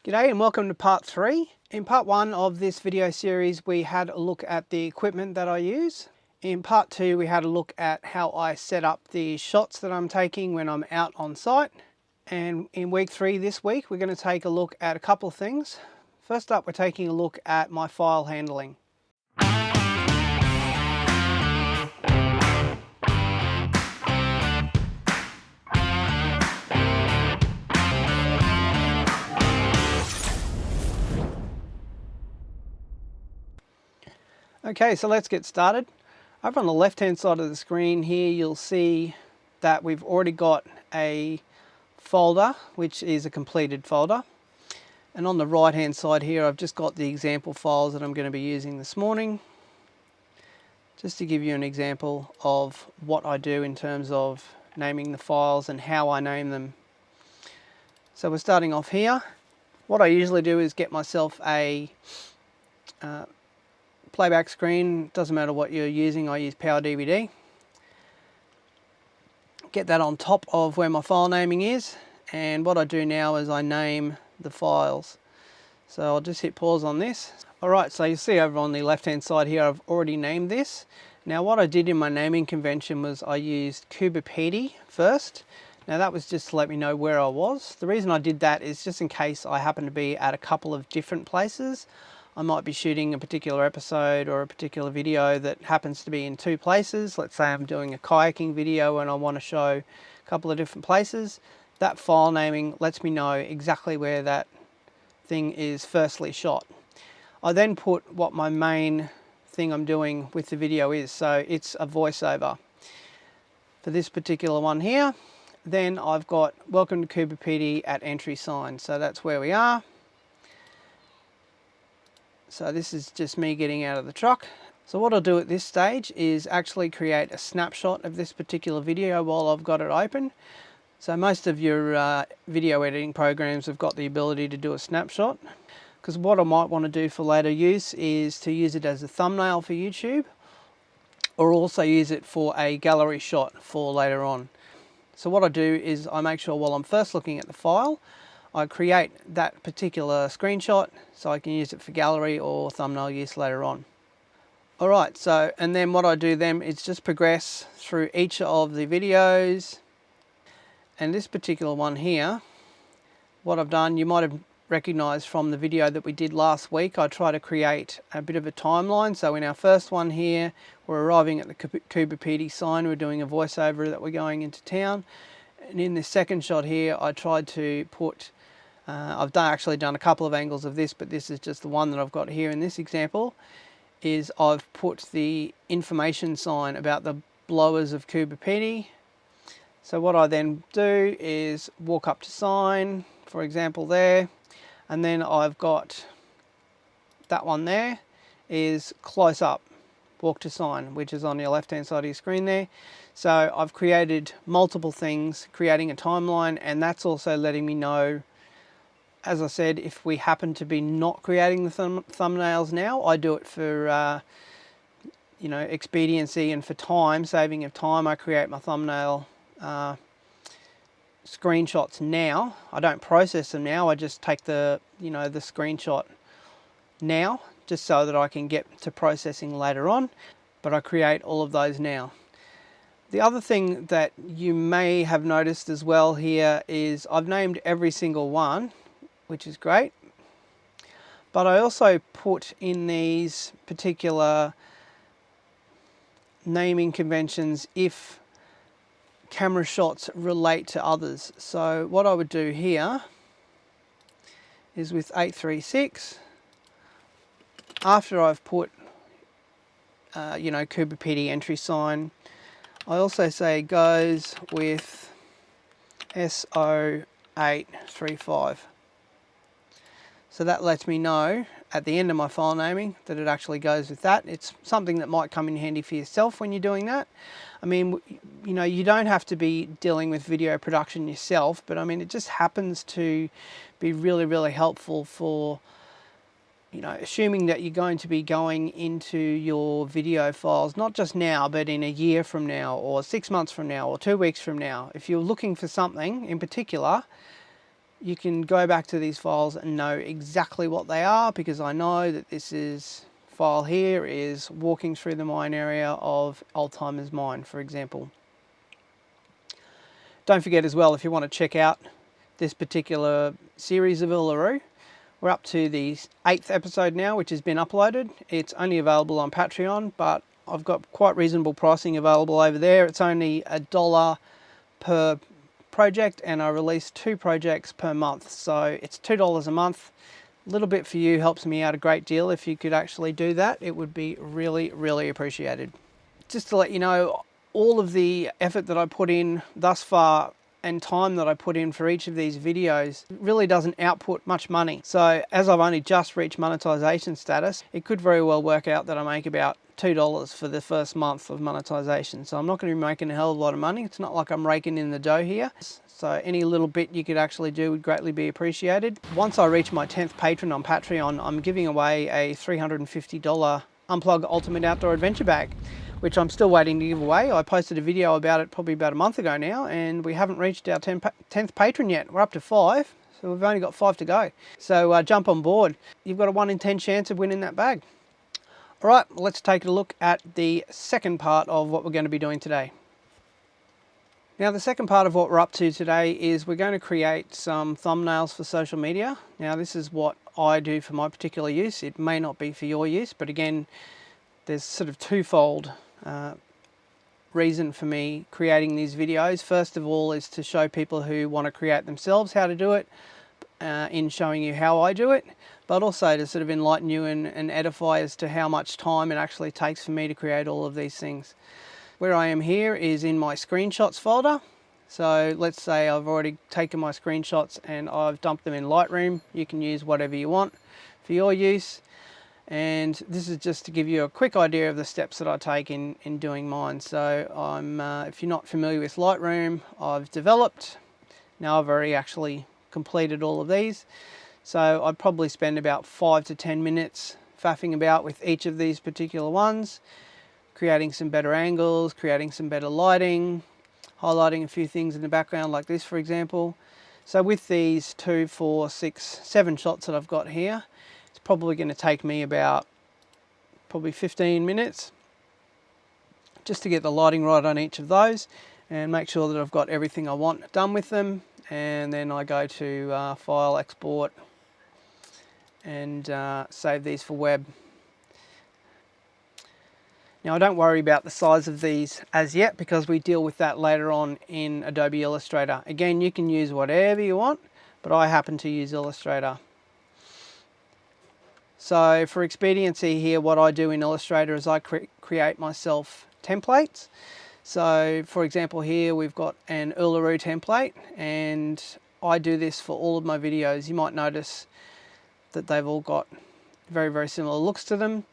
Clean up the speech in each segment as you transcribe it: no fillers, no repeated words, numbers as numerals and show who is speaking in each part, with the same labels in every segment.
Speaker 1: G'day and welcome to part 3. In part 1 of this video series we had a look at the equipment that I use. In part 2 we had a look at how I set up the shots that I'm taking when I'm out on site. And in week 3 this week we're going to take a look at a couple of things. First up, we're taking a look at my file handling. Okay, so let's get started. Over on the left hand side of the screen here you'll see that we've already got a folder which is a completed folder, and on the right hand side here I've just got the example files that I'm going to be using this morning, just to give you an example of what I do in terms of naming the files and how I name them. So we're starting off here. What I usually do is get myself a playback screen. Doesn't matter what you're using, I use Power DVD. Get that on top of where my file naming is, and what I do now is I name the files. So I'll just hit pause on this. Alright, so you see over on the left hand side here I've already named this. Now what I did in my naming convention was I used Kuberpedi first. Now that was just to let me know where I was. The reason I did that is just in case I happen to be at a couple of different places. I might be shooting a particular episode or a particular video that happens to be in two places. Let's say I'm doing a kayaking video and I want to show a couple of different places. That file naming lets me know exactly where that thing is firstly shot. I then put what my main thing I'm doing with the video is. So it's a voiceover. For this particular one here, then I've got welcome to Kuberpedi at entry sign. So that's where we are. So this is just me getting out of the truck. So what I'll do at this stage is actually create a snapshot of this particular video while I've got it open. So most of your video editing programs have got the ability to do a snapshot, because what I might want to do for later use is to use it as a thumbnail for YouTube, or also use it for a gallery shot for later on. So what I do is I make sure while I'm first looking at the file, I create that particular screenshot so I can use it for gallery or thumbnail use later on. Alright, so and then what I do then is just progress through each of the videos. And this particular one here, what I've done, you might have recognized from the video that we did last week, I try to create a bit of a timeline. So in our first one here, we're arriving at the Kuberpedi sign, we're doing a voiceover that we're going into town. And in this second shot here, I tried to put, I've actually done a couple of angles of this, but this is just the one that I've got here in this example, is I've put the information sign about the blowers of Kuberpedi. So what I then do is walk up to sign, for example there, and then I've got that one there is close up, walk to sign, which is on your left hand side of your screen there. So I've created multiple things, creating a timeline, and that's also letting me know, as I said, if we happen to be not creating the thumbnails now, I do it for you know, expediency and for time, saving of time. I create my thumbnail screenshots now. I don't process them now, I just take the, you know, the screenshot now, just so that I can get to processing later on, but I create all of those now. The other thing that you may have noticed as well here is I've named every single one, which is great, but I also put in these particular naming conventions if camera shots relate to others. So what I would do here is with 836, after I've put you know, Kuberpedi entry sign, I also say goes with SO835. So that lets me know at the end of my file naming that it actually goes with that. It's something that might come in handy for yourself when you're doing that. I mean, you know, you don't have to be dealing with video production yourself, but I mean, it just happens to be really, really helpful for, you know, assuming that you're going to be going into your video files, not just now, but in a year from now, or 6 months from now, or 2 weeks from now. If you're looking for something in particular, you can go back to these files and know exactly what they are, because I know that this file here is walking through the mine area of Alzheimer's mine, for example. Don't forget as well, if you want to check out this particular series of Uluru, we're up to the 8th episode now, which has been uploaded. It's only available on Patreon, but I've got quite reasonable pricing available over there. It's only $1 per project, and I release 2 projects per month. So it's $2 a month. A little bit for you helps me out a great deal. If you could actually do that, it would be really, really appreciated. Just to let you know, all of the effort that I put in thus far and time that I put in for each of these videos really doesn't output much money. So as I've only just reached monetization status, it could very well work out that I make about $2 for the first month of monetization. So I'm not going to be making a hell of a lot of money. It's not like I'm raking in the dough here. So any little bit you could actually do would greatly be appreciated. Once I reach my 10th patron on Patreon, I'm giving away a $350 Unplug Ultimate Outdoor Adventure Bag, which I'm still waiting to give away. I posted a video about it probably about a month ago now, and we haven't reached our 10th patron yet. We're up to 5, so we've only got 5 to go. So jump on board. You've got a 1 in 10 chance of winning that bag. All right, let's take a look at the second part of what we're going to be doing today. Now, the second part of what we're up to today is we're going to create some thumbnails for social media. Now, this is what I do for my particular use. It may not be for your use, but again, there's sort of twofold reason for me creating these videos. First of all is to show people who want to create themselves how to do it, in showing you how I do it, but also to sort of enlighten you and edify as to how much time it actually takes for me to create all of these things. Where I am here is in my screenshots folder. So let's say I've already taken my screenshots and I've dumped them in Lightroom. You can use whatever you want for your use. And this is just to give you a quick idea of the steps that I take in doing mine. So if you're not familiar with Lightroom, I've developed. Now I've already actually completed all of these. So I'd probably spend about 5 to 10 minutes faffing about with each of these particular ones, creating some better angles, creating some better lighting, highlighting a few things in the background like this, for example. So with these 2, 4, 6, 7 shots that I've got here, it's probably going to take me about 15 minutes just to get the lighting right on each of those and make sure that I've got everything I want done with them. And then I go to File, Export, and save these for web. Now, I don't worry about the size of these as yet because we deal with that later on in Adobe Illustrator. Again, you can use whatever you want, but I happen to use Illustrator. So for expediency here, what I do in Illustrator is I create myself templates. So for example, here we've got an Uluru template, and I do this for all of my videos. You might notice that they've all got very, very similar looks to them.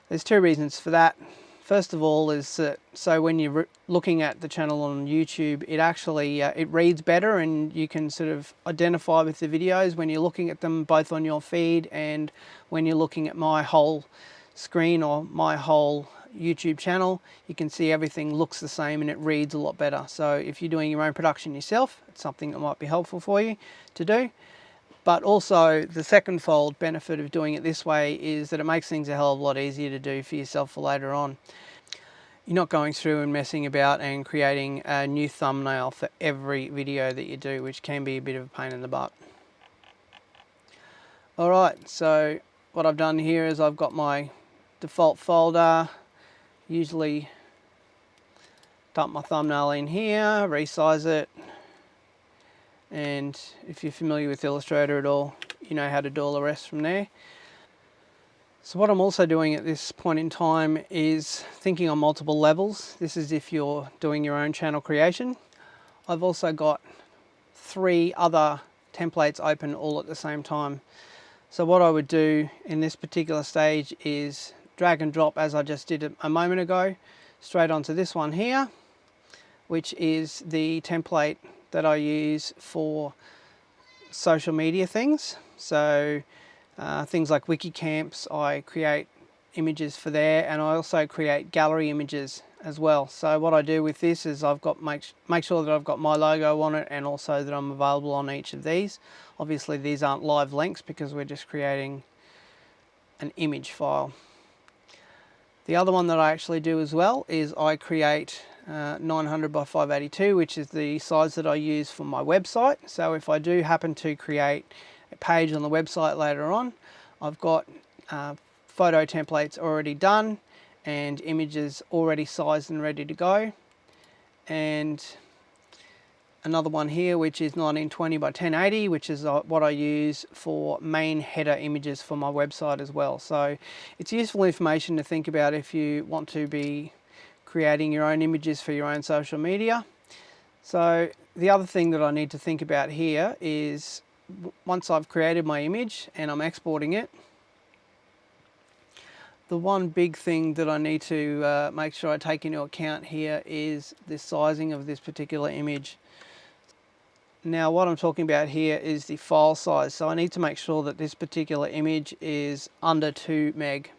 Speaker 1: There's 2 reasons for that. First of all is that so when you're looking at the channel on YouTube, it actually it reads better, and you can sort of identify with the videos when you're looking at them both on your feed and when you're looking at my whole screen or my whole YouTube channel. You can see everything looks the same and it reads a lot better. So if you're doing your own production yourself, it's something that might be helpful for you to do. But also the second fold benefit of doing it this way is that it makes things a hell of a lot easier to do for yourself for later on. You're not going through and messing about and creating a new thumbnail for every video that you do, which can be a bit of a pain in the butt. Alright, so what I've done here is I've got my default folder, usually dump my thumbnail in here, resize it. And if you're familiar with Illustrator at all, you know how to do all the rest from there. So what I'm also doing at this point in time is thinking on multiple levels. This is if you're doing your own channel creation. I've also got 3 other templates open all at the same time. So what I would do in this particular stage is drag and drop, as I just did a moment ago, straight onto this one here, which is the template that I use for social media things. So things like wiki camps, I create images for there, and I also create gallery images as well. So what I do with this is I've got make sure that I've got my logo on it, and also that I'm available on each of these. Obviously these aren't live links because we're just creating an image file. The other one that I actually do as well is I create 900 by 582, which is the size that I use for my website. So if I do happen to create a page on the website later on, I've got photo templates already done and images already sized and ready to go. And another one here which is 1920 by 1080, which is what I use for main header images for my website as well. So it's useful information to think about if you want to be creating your own images for your own social media. So the other thing that I need to think about here is once I've created my image and I'm exporting it, the one big thing that I need to make sure I take into account here is the sizing of this particular image. Now what I'm talking about here is the file size. So I need to make sure that this particular image is under 2 meg.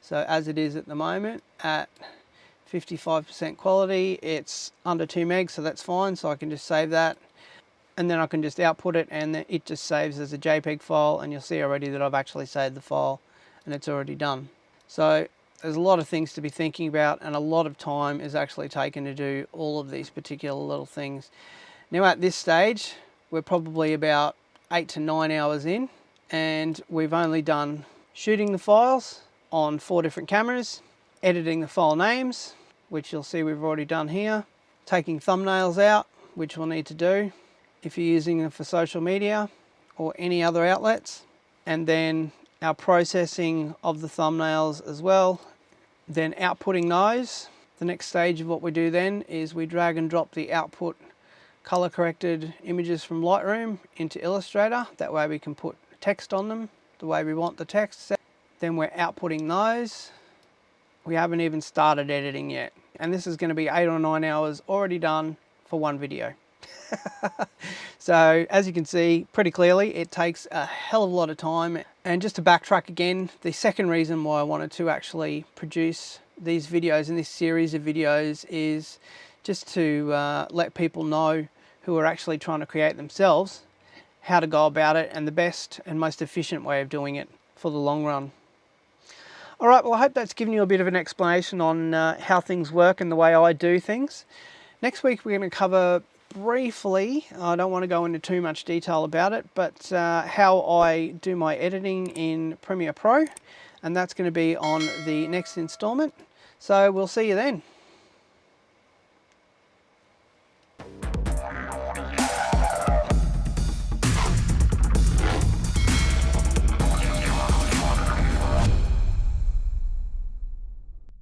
Speaker 1: So as it is at the moment at 55% quality, it's under 2 meg, so that's fine. So I can just save that, and then I can just output it, and then it just saves as a JPEG file, and you'll see already that I've actually saved the file and it's already done. So there's a lot of things to be thinking about, and a lot of time is actually taken to do all of these particular little things. Now at this stage, we're probably about 8 to 9 hours in, and we've only done shooting the files on 4 different cameras, editing the file names, which you'll see we've already done here, taking thumbnails out, which we'll need to do if you're using them for social media or any other outlets, and then our processing of the thumbnails as well, then outputting those. The next stage of what we do then is we drag and drop the output color corrected images from Lightroom into Illustrator. That way we can put text on them the way we want the text. Then we're outputting those. We haven't even started editing yet, and this is going to be 8 or 9 hours already done for one video. So as you can see pretty clearly, it takes a hell of a lot of time. And just to backtrack again, the second reason why I wanted to actually produce these videos and this series of videos is just to let people know who are actually trying to create themselves how to go about it, and the best and most efficient way of doing it for the long run. All right, well, I hope that's given you a bit of an explanation on how things work and the way I do things. Next week we're going to cover briefly, I don't want to go into too much detail about it, but how I do my editing in Premiere Pro, and that's going to be on the next installment. So we'll see you then.